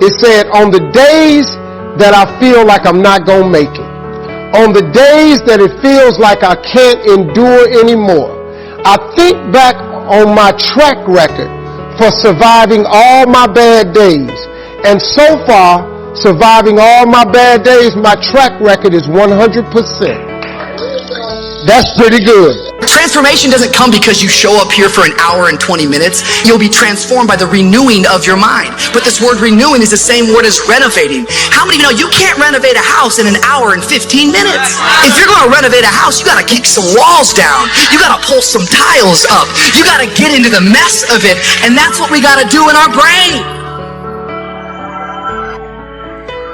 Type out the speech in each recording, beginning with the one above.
It said, on the days that I feel like I'm not going to make it, on the days that it feels like I can't endure anymore, I think back on my track record for surviving all my bad days. And so far, surviving all my bad days, my track record is 100%. That's pretty good. Transformation doesn't come because you show up here for an hour and 20 minutes. You'll be transformed by the renewing of your mind. But this word renewing is the same word as renovating. How many of you know you can't renovate a house in an hour and 15 minutes? If you're going to renovate a house, you got to kick some walls down. You got to pull some tiles up. You got to get into the mess of it. And that's what we got to do in our brain.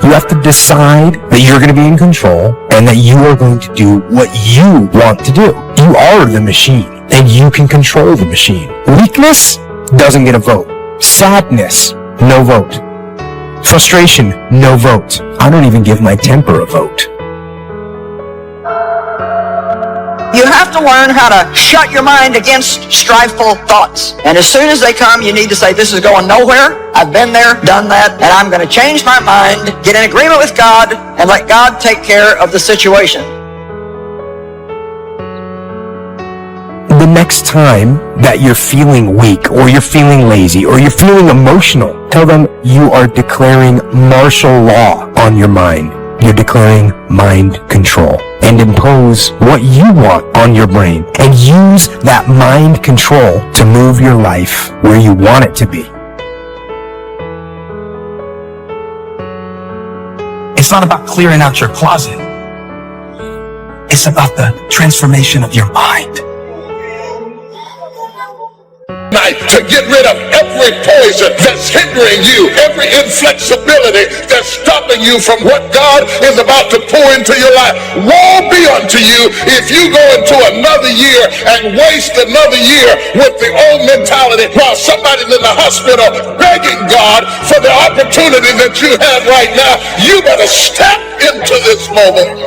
You have to decide that you're going to be in control and that you are going to do what you want to do. You are the machine and you can control the machine. Weakness doesn't get a vote. Sadness, no vote. Frustration, no vote. I don't even give my temper a vote. You have to learn how to shut your mind against strifeful thoughts. And as soon as they come, you need to say, this is going nowhere. I've been there, done that, and I'm going to change my mind, get in agreement with God, and let God take care of the situation. The next time that you're feeling weak, or you're feeling lazy, or you're feeling emotional, tell them you are declaring martial law on your mind. You're declaring mind control. And impose what you want on your brain. And use that mind control to move your life where you want it to be. It's not about clearing out your closet. It's about the transformation of your mind. To get rid of every poison that's hindering you, every inflexibility that's stopping you from what God is about to pour into your life. Woe be unto you if you go into another year and waste another year with the old mentality while somebody's in the hospital begging God for the opportunity that you have right now. You better step into this moment.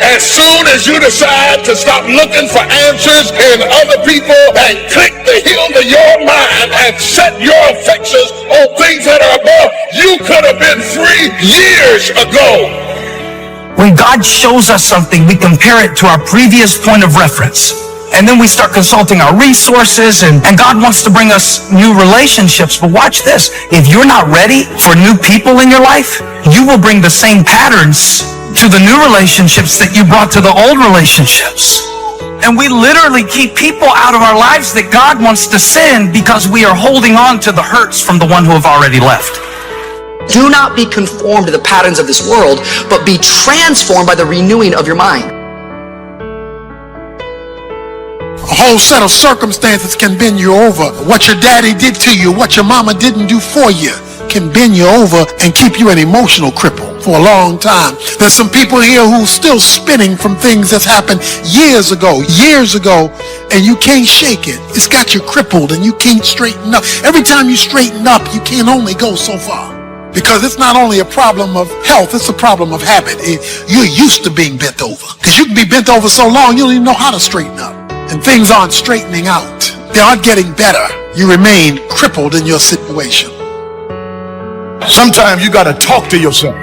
As soon as you decide to stop looking for answers in other people and click the heel of your mind and set your affections on things that are above, you could have been free years ago. When God shows us something, we compare it to our previous point of reference. And then we start consulting our resources, and God wants to bring us new relationships. But watch this. If you're not ready for new people in your life, you will bring the same patterns to the new relationships that you brought to the old relationships. And we literally keep people out of our lives that God wants to send because we are holding on to the hurts from the one who have already left. Do not be conformed to the patterns of this world, but be transformed by the renewing of your mind. A whole set of circumstances can bend you over. What your daddy did to you, what your mama didn't do for you, can bend you over and keep you an emotional cripple for a long time. There's some people here who are still spinning from things that's happened years ago, and you can't shake it. It's got you crippled and you can't straighten up. Every time you straighten up, you can only go so far. Because it's not only a problem of health, it's a problem of habit. You're used to being bent over. Because you can be bent over so long, you don't even know how to straighten up. And things aren't straightening out. They aren't getting better. You remain crippled in your situation. Sometimes you got to talk to yourself.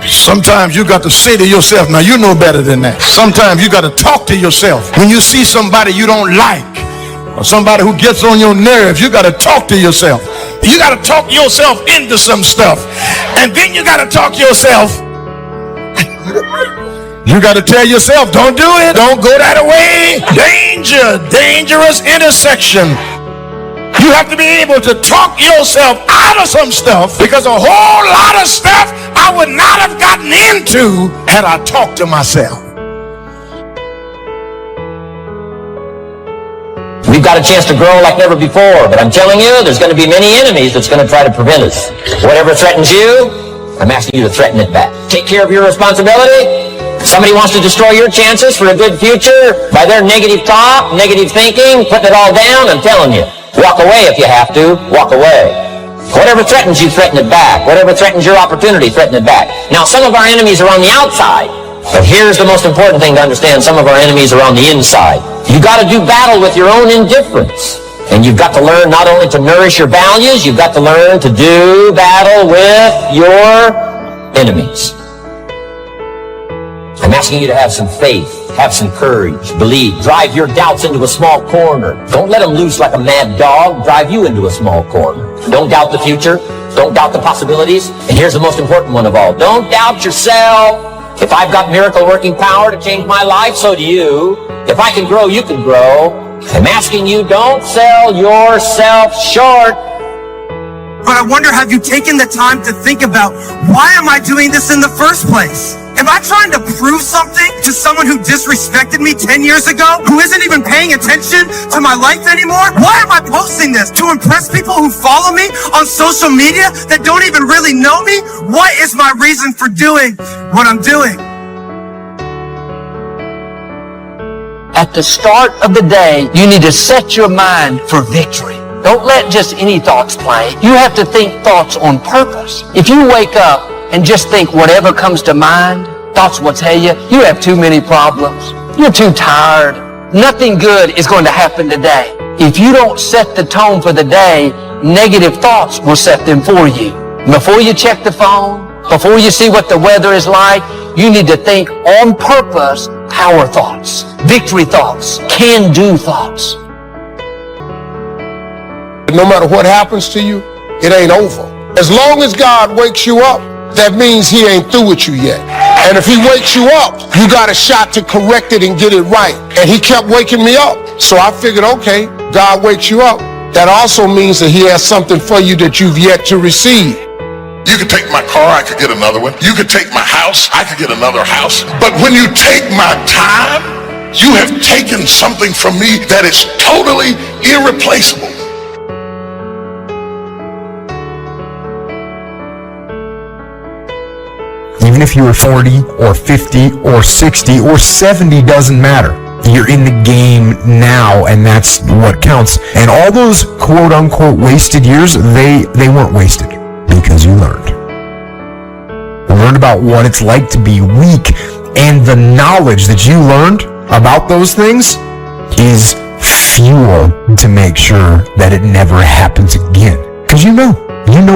Sometimes you got to say to yourself, now you know better than that. Sometimes you got to talk to yourself. When you see somebody you don't like, or somebody who gets on your nerves, you got to talk to yourself. You got to talk yourself into some stuff. And then you got to talk yourself. You got to tell yourself, don't do it. Don't go that way. Danger, dangerous intersection. You have to be able to talk yourself out of some stuff, because a whole lot of stuff I would not have gotten into had I talked to myself. We've got a chance to grow like never before, but I'm telling you, there's going to be many enemies that's going to try to prevent us. Whatever threatens you, I'm asking you to threaten it back. Take care of your responsibility. If somebody wants to destroy your chances for a good future by their negative talk, negative thinking, putting it all down, I'm telling you, walk away if you have to. Walk away. Whatever threatens you, threaten it back. Whatever threatens your opportunity, threaten it back. Now, some of our enemies are on the outside, but here's the most important thing to understand. Some of our enemies are on the inside. You got to do battle with your own indifference. And you've got to learn not only to nourish your values, you've got to learn to do battle with your enemies. I'm asking you to have some faith, have some courage, believe, drive your doubts into a small corner. Don't let them loose like a mad dog, drive you into a small corner. Don't doubt the future, don't doubt the possibilities, and here's the most important one of all, don't doubt yourself. If I've got miracle working power to change my life, so do you. If I can grow, you can grow. I'm asking you, don't sell yourself short. But I wonder, have you taken the time to think about, why am I doing this in the first place? Am I trying to prove something to someone who disrespected me 10 years ago, who isn't even paying attention to my life anymore? Why am I posting this? To impress people who follow me on social media that don't even really know me? What is my reason for doing what I'm doing? At the start of the day, you need to set your mind for victory. Don't let just any thoughts play. You have to think thoughts on purpose. If you wake up and just think whatever comes to mind, thoughts will tell you, you have too many problems. You're too tired. Nothing good is going to happen today. If you don't set the tone for the day, negative thoughts will set them for you. Before you check the phone, before you see what the weather is like, you need to think on purpose, power thoughts, victory thoughts, can-do thoughts. No matter what happens to you, it ain't over. As long as God wakes you up, that means he ain't through with you yet. And if he wakes you up, you got a shot to correct it and get it right. And he kept waking me up. So I figured, okay, God wakes you up. That also means that he has something for you that you've yet to receive. You could take my car, I could get another one. You could take my house, I could get another house. But when you take my time, you have taken something from me that is totally irreplaceable. Even if you were 40 or 50 or 60 or 70, doesn't matter. You're in the game now, and that's what counts. And all those quote-unquote wasted years, they weren't wasted because you learned. You learned about what it's like to be weak, and the knowledge that you learned about those things is fuel to make sure that it never happens again. Because you know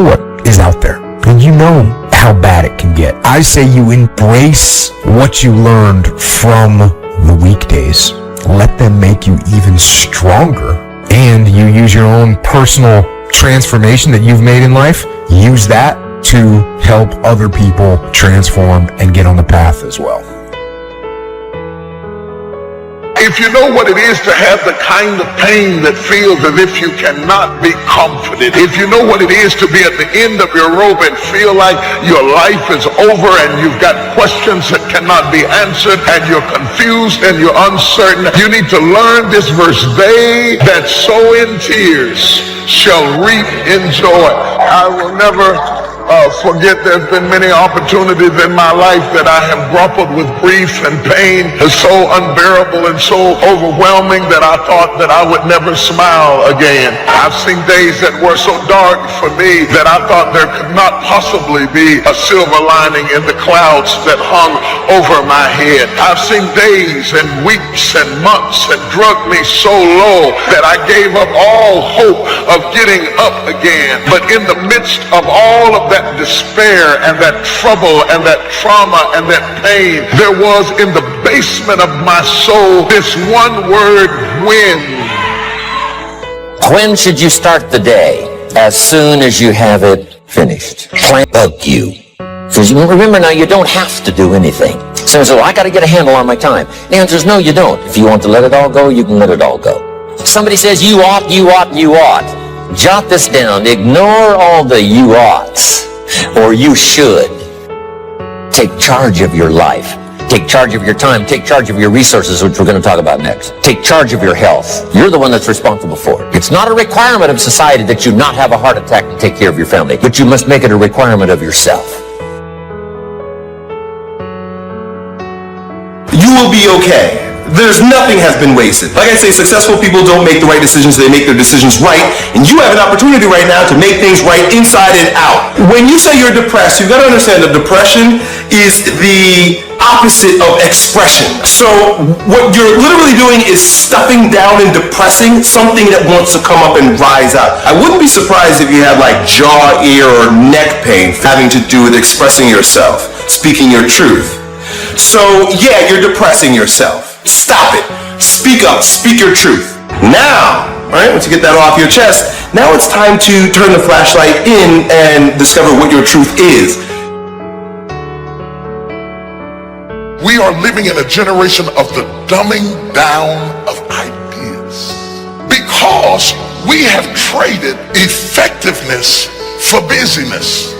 what is out there, and you know how bad it can get. I say you embrace what you learned from the weekdays. Let them make you even stronger. And you use your own personal transformation that you've made in life. Use that to help other people transform and get on the path as well. If you know what it is to have the kind of pain that feels as if you cannot be comforted, if you know what it is to be at the end of your rope and feel like your life is over and you've got questions that cannot be answered and you're confused and you're uncertain, you need to learn this verse. They that sow in tears shall reap in joy. I will never forget there's been many opportunities in my life that I have grappled with grief and pain so unbearable and so overwhelming that I thought that I would never smile again. I've seen days that were so dark for me that I thought there could not possibly be a silver lining in the clouds that hung over my head. I've seen days and weeks and months that drugged me so low that I gave up all hope of getting up again. But in the midst of all of that despair and that trouble and that trauma and that pain, there was in the basement of my soul this one word, when. When should you start the day? As soon as you have it finished. Bug you. Because remember now, you don't have to do anything. So I got to get a handle on my time. The answer is no, you don't. If you want to let it all go, you can let it all go. Somebody says you ought, you ought, you ought. Jot this down. Ignore all the you oughts. Or you should. Take charge of your life. Take charge of your time. Take charge of your resources, which we're going to talk about next. Take charge of your health. You're the one that's responsible for it. It's not a requirement of society that you not have a heart attack to take care of your family, but you must make it a requirement of yourself. You will be okay. There's nothing has been wasted. Like I say, successful people don't make the right decisions, they make their decisions right. And you have an opportunity right now to make things right inside and out. When you say you're depressed, you've got to understand that depression is the opposite of expression. So what you're literally doing is stuffing down and depressing something that wants to come up and rise out. I wouldn't be surprised if you had like jaw, ear, or neck pain having to do with expressing yourself, speaking your truth. So yeah, you're depressing yourself. Stop it. Speak up. Speak your truth. Now, right, once you get that off your chest, now it's time to turn the flashlight in and discover what your truth is. We are living in a generation of the dumbing down of ideas because we have traded effectiveness for busyness.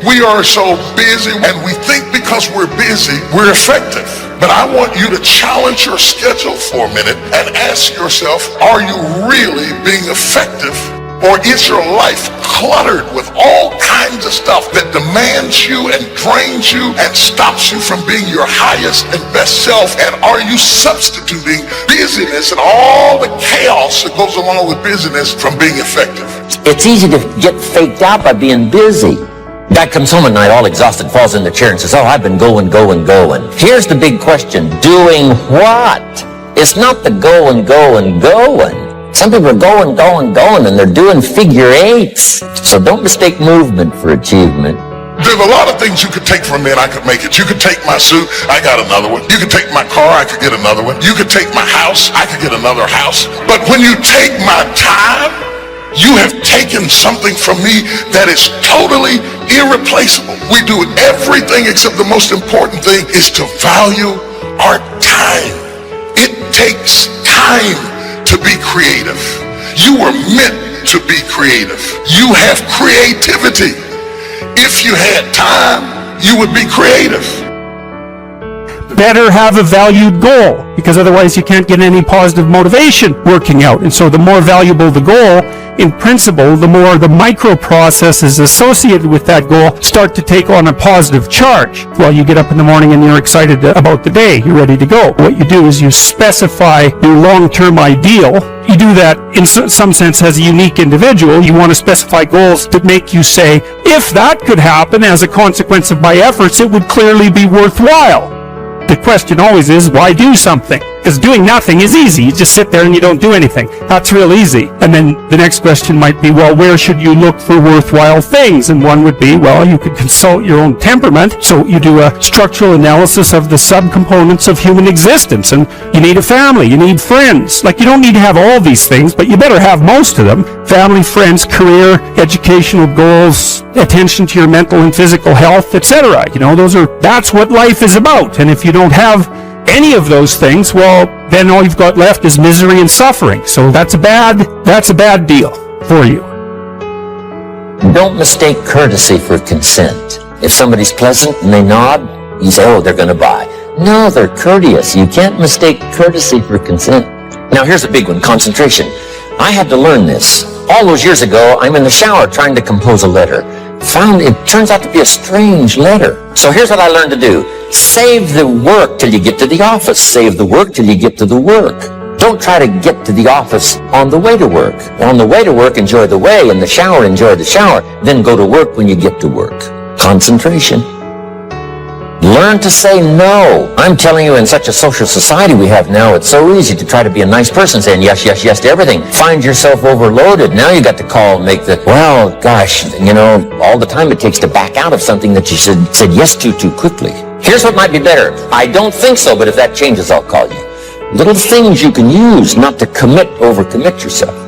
We are so busy and we think because we're busy, we're effective. But I want you to challenge your schedule for a minute and ask yourself, are you really being effective? Or is your life cluttered with all kinds of stuff that demands you and drains you and stops you from being your highest and best self? And are you substituting busyness and all the chaos that goes along with busyness from being effective? It's easy to get faked out by being busy. Guy comes home at night all exhausted, falls in the chair and says, oh, I've been going. Here's the big question. Doing what? It's not the going. Some people are going, and they're doing figure eights. So don't mistake movement for achievement. There's a lot of things you could take from me and I could make it. You could take my suit, I got another one. You could take my car, I could get another one. You could take my house, I could get another house. But when you take my time, you have taken something from me that is totally irreplaceable. We do everything except the most important thing is to value our time. It takes time to be creative. You were meant to be creative. You have creativity. If you had time, you would be creative. Better have a valued goal, because otherwise you can't get any positive motivation working out. And so the more valuable the goal, in principle, the more the microprocesses associated with that goal start to take on a positive charge. Well, you get up in the morning and you're excited about the day. You're ready to go. What you do is you specify your long-term ideal. You do that in some sense as a unique individual. You want to specify goals that make you say, if that could happen as a consequence of my efforts, it would clearly be worthwhile. The question always is, why do something? Because doing nothing is easy. You just sit there and you don't do anything. That's real easy. And then the next question might be, well, where should you look for worthwhile things? And one would be, well, you could consult your own temperament. So you do a structural analysis of the subcomponents of human existence. And you need a family. You need friends. Like, you don't need to have all these things, but you better have most of them. Family, friends, career, educational goals, attention to your mental and physical health, etc. You know, that's what life is about. And if you don't have any of those things, well, then all you've got left is misery and suffering. So that's a bad deal for you. Don't mistake courtesy for consent. If somebody's pleasant and they nod, you say, oh, they're going to buy. No, they're courteous. You can't mistake courtesy for consent. Now, here's a big one, concentration. I had to learn this. All those years ago, I'm in the shower trying to compose a letter. Found it turns out to be a strange letter. So here's what I learned to do. Save the work till you get to the office. Save the work till you get to the work. Don't try to get to the office on the way to work. On the way to work, enjoy the way. In the shower, enjoy the shower. Then go to work when you get to work. Concentration. Learn to say no. I'm telling you, in such a social society we have now, it's so easy to try to be a nice person, saying yes, yes, yes to everything. Find yourself overloaded. Now you got to call and make well, gosh, you know, all the time it takes to back out of something that you said yes to too quickly. Here's what might be better. I don't think so, but if that changes, I'll call you. Little things you can use not to overcommit yourself.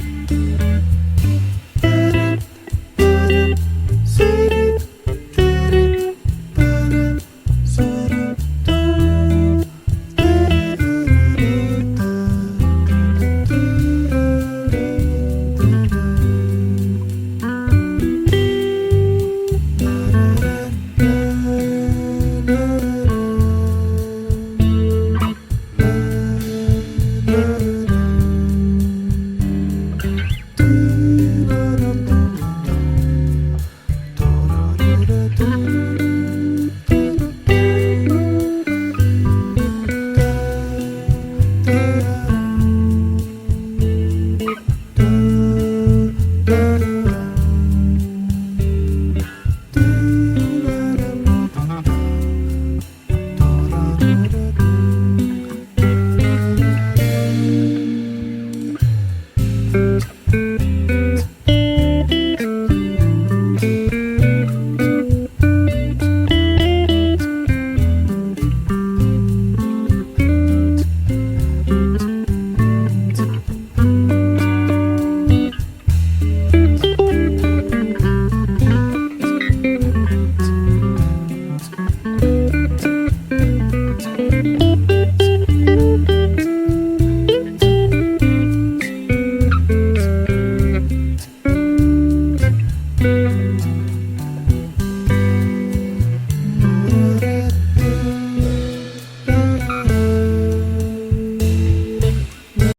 you.